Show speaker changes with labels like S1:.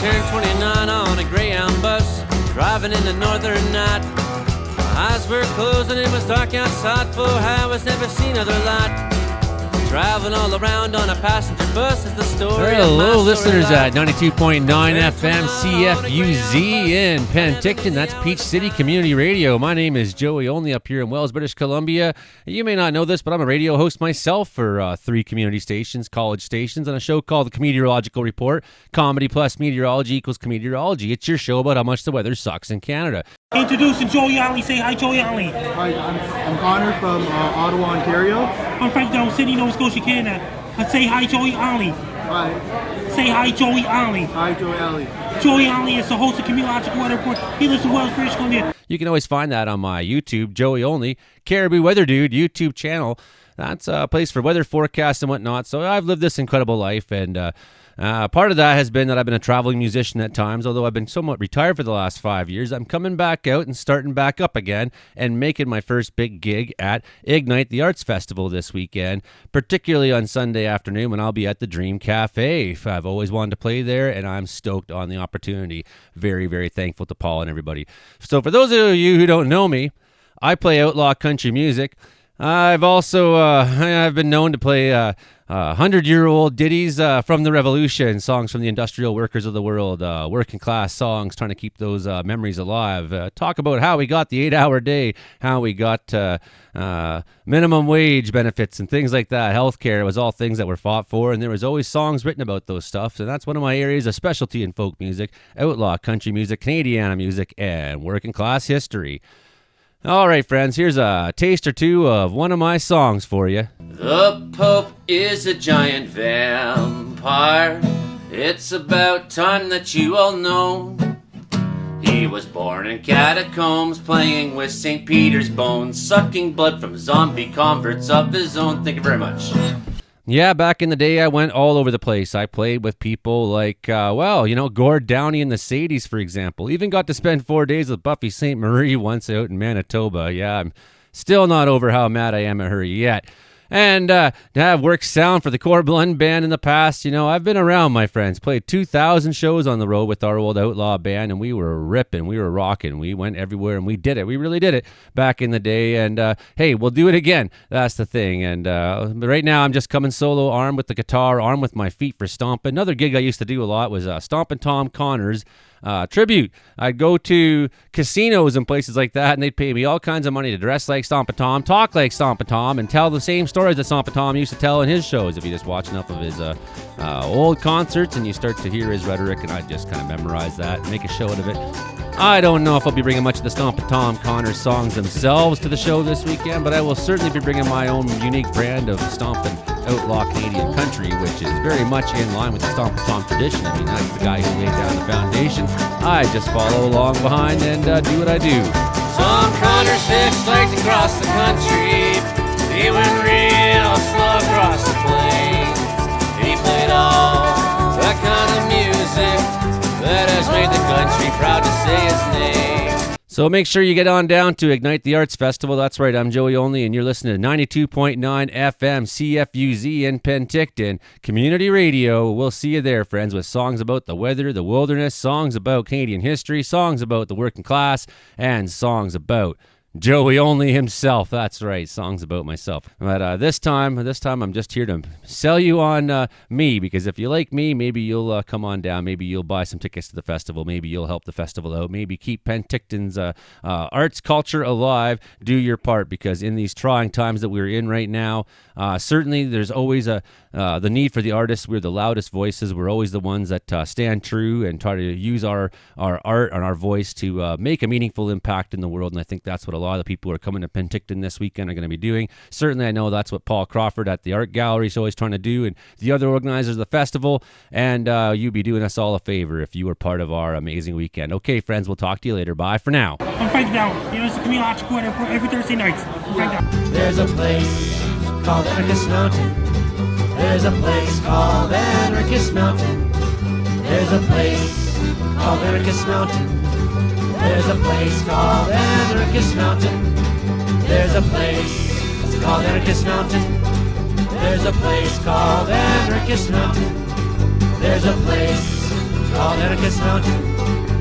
S1: turned 29 on a Greyhound bus, driving in the northern night. My eyes were closed and it was dark outside, for I was never seen other light. Traveling all around on a passenger bus is the story.
S2: Hello, listeners at 92.9 FM CFUZ in Penticton. That's Peach City Community Radio. My name is Joey Only up here in Wells, British Columbia. You may not know this, but I'm a radio host myself for 3 community stations, college stations, on a show called The Meteorological Report. Comedy plus meteorology equals meteorology. It's your show about how much the weather sucks in Canada.
S3: Introducing Joey Ollie. Say hi, Joey Ollie.
S4: Hi, I'm Connor from Ottawa, Ontario.
S3: I'm Penticton, City, Nova Scotia, Canada. Say hi, Joey Ollie.
S4: Hi.
S3: Say hi, Joey Ollie.
S4: Hi, Joey Ollie.
S3: Joey Ollie is the host of Meteorological Weather Report. He lives in Wells, British Columbia.
S2: You can always find that on my YouTube, Joey Only, Caribou Weather Dude YouTube channel. That's a place for weather forecasts and whatnot. So I've lived this incredible life, and part of that has been that I've been a traveling musician at times. Although I've been somewhat retired for the last 5 years, I'm coming back out and starting back up again and making my first big gig at Ignite the Arts Festival this weekend, particularly on Sunday afternoon when I'll be at the Dream Cafe. I've always wanted to play there, and I'm stoked on the opportunity. Very, very thankful to Paul and everybody. So for those of you who don't know me, I play outlaw country music. I've also I've been known to play 100-year-old ditties from the Revolution, songs from the industrial workers of the world, working class songs, trying to keep those memories alive. Talk about how we got the 8-hour day, how we got minimum wage benefits and things like that. Healthcare, it was all things that were fought for, and there was always songs written about those stuff. So that's one of my areas of specialty in folk music: outlaw country music, Canadiana music, and working class history. All right, friends, here's a taste or two of one of my songs for you.
S1: The Pope is a giant vampire. It's about time that you all know. He was born in catacombs, playing with St. Peter's bones, sucking blood from zombie converts of his own. Thank you very much.
S2: Yeah, back in the day, I went all over the place. I played with people like, Gord Downey and the Sadies, for example. Even got to spend 4 days with Buffy St. Marie once out in Manitoba. Yeah, I'm still not over how mad I am at her yet. And I've worked sound for the Core Blund Band in the past. You know, I've been around, my friends. Played 2,000 shows on the road with our old outlaw band, and we were ripping, we were rocking. We went everywhere, and we did it. We really did it back in the day. And, hey, we'll do it again. That's the thing. And right now, I'm just coming solo, armed with the guitar, armed with my feet for stomping. Another gig I used to do a lot was Stompin' Tom Connors tribute. I'd go to casinos and places like that, and they'd pay me all kinds of money to dress like Stompin' Tom, talk like Stompin' Tom, and tell the same stories that Stompin' Tom used to tell in his shows. If you just watch enough of his old concerts and you start to hear his rhetoric, and I just kind of memorize that and make a show out of it. I don't know if I'll be bringing much of the Stompin' Tom Connors songs themselves to the show this weekend, but I will certainly be bringing my own unique brand of stompin' outlaw Canadian country, which is very much in line with the Stompin' Tom tradition. I mean, that's the guy who laid down the foundation. I just follow along behind and do what I do.
S1: Tom Connors fished like to cross the country. He went real slow across the plains. He played all that kind of music that has made the country proud to say his name.
S2: So make sure you get on down to Ignite the Arts Festival. That's right, I'm Joey Only, and you're listening to 92.9 FM CFUZ in Penticton Community Radio. We'll see you there, friends, with songs about the weather, the wilderness, songs about Canadian history, songs about the working class, and songs about Joey Only himself. That's right, songs about myself. But this time I'm just here to sell you on me, because if you like me, maybe you'll come on down. Maybe you'll buy some tickets to the festival. Maybe you'll help the festival out. Maybe keep Penticton's arts culture alive. Do your part, because in these trying times that we're in right now, certainly there's always the need for the artists. We're the loudest voices. We're always the ones that stand true and try to use our art and our voice to make a meaningful impact in the world. And I think that's what a lot of the people who are coming to Penticton this weekend are going to be doing. Certainly, I know that's what Paul Crawford at the Art Gallery is always trying to do, and the other organizers of the festival. And you'd be doing us all a favor if you were part of our amazing weekend. Okay, friends, we'll talk to you later. Bye for now.
S3: I'm Frank Down. It's the Meteorological Weather Report every Thursday night.
S5: There's a place called Anarchist Mountain. There's a place called Anarchist Mountain. There's a place called Anarchist Mountain. There's a place called Anarchist Mountain. There's a place called Anarchist Mountain. There's a place called Anarchist Mountain. There's a place called called Anarchist Mountain.